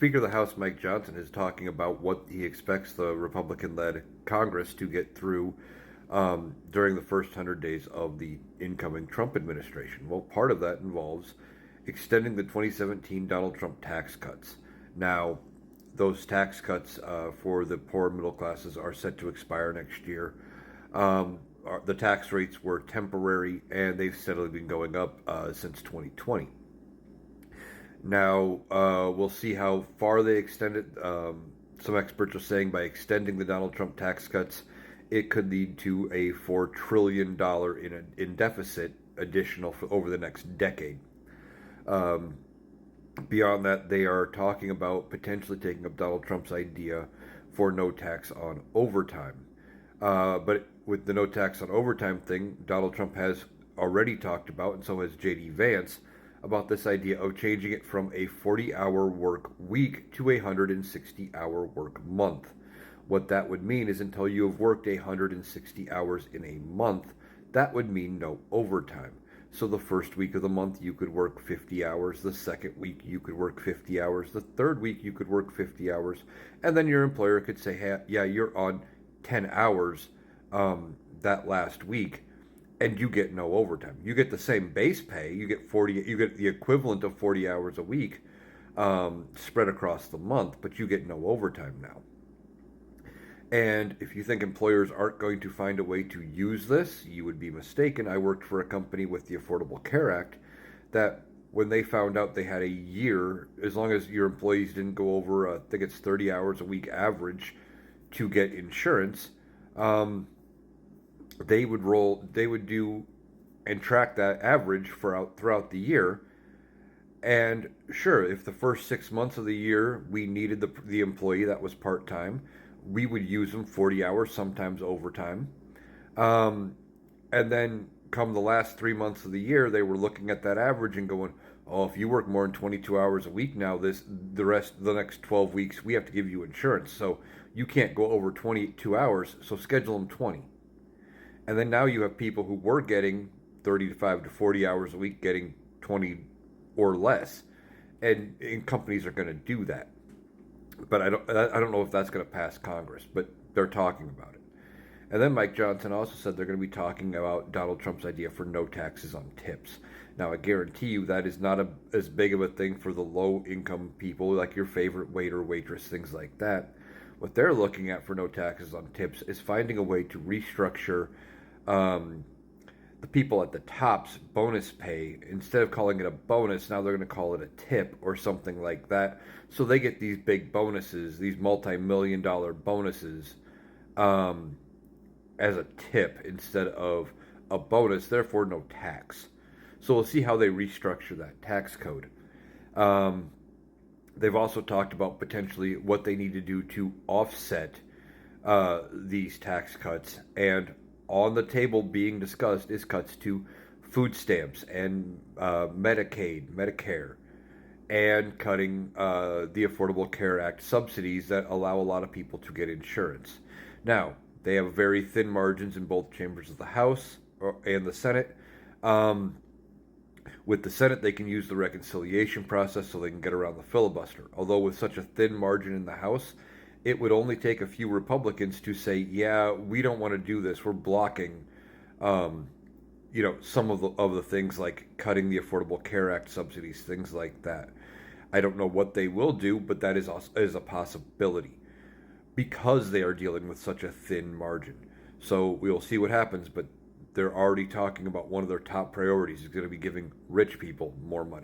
Speaker of the House Mike Johnson is talking about what he expects the Republican-led Congress to get through during the first 100 days of the incoming Trump administration. Well, part of that involves extending the 2017 Donald Trump tax cuts. Now, those tax cuts for the poor middle classes are set to expire next year. The tax rates were temporary, and they've steadily been going up since 2020. Now, we'll see how far they extend it. Some experts are saying by extending the Donald Trump tax cuts, it could lead to a $4 trillion in deficit additional for over the next decade. Beyond that, they are talking about potentially taking up Donald Trump's idea for no tax on overtime. But with the no tax on overtime thing, Donald Trump has already talked about, and so has J.D. Vance, about this idea of changing it from a 40-hour work week to a 160-hour work month. What that would mean is until you have worked 160 hours in a month, that would mean no overtime. So the first week of the month you could work 50 hours, the second week you could work 50 hours, the third week you could work 50 hours, and then your employer could say, hey, yeah, you're on 10 hours that last week, and you get no overtime. You get the same base pay. You get the equivalent of 40 hours a week spread across the month, but you get no overtime now. And if you think employers aren't going to find a way to use this, you would be mistaken. I worked for a company with the Affordable Care Act that when they found out they had a year, as long as your employees didn't go over, I think it's 30 hours a week average to get insurance, they would do and track that average throughout the year. And sure, if the first 6 months of the year we needed the employee that was part-time, we would use them 40 hours, sometimes overtime. And then come the last 3 months of the year, they were looking at that average and going, oh, if you work more than 22 hours a week now, the next 12 weeks, we have to give you insurance. So you can't go over 22 hours, so schedule them 20. And then now you have people who were getting 35 to 40 hours a week getting 20 or less. And companies are going to do that. But I don't know if that's going to pass Congress, but they're talking about it. And then Mike Johnson also said they're going to be talking about Donald Trump's idea for no taxes on tips. Now, I guarantee you that is not as big of a thing for the low-income people, like your favorite waiter, waitress, things like that. What they're looking at for no taxes on tips is finding a way to restructure the people at the top's bonus pay. Instead of calling it a bonus, now they're going to call it a tip or something like that. So they get these big bonuses, these multi-million-dollar bonuses, as a tip instead of a bonus, therefore no tax. So we'll see how they restructure that tax code. They've also talked about potentially what they need to do to offset these tax cuts, and on the table being discussed is cuts to food stamps and Medicaid, Medicare, and cutting the Affordable Care Act subsidies that allow a lot of people to get insurance. Now, they have very thin margins in both chambers of the House and the Senate. With the Senate, they can use the reconciliation process so they can get around the filibuster. Although with such a thin margin in the House, it would only take a few Republicans to say, yeah, we don't want to do this. We're blocking, some of the things like cutting the Affordable Care Act subsidies, things like that. I don't know what they will do, but that is a possibility because they are dealing with such a thin margin. So we'll see what happens, but they're already talking about one of their top priorities is going to be giving rich people more money.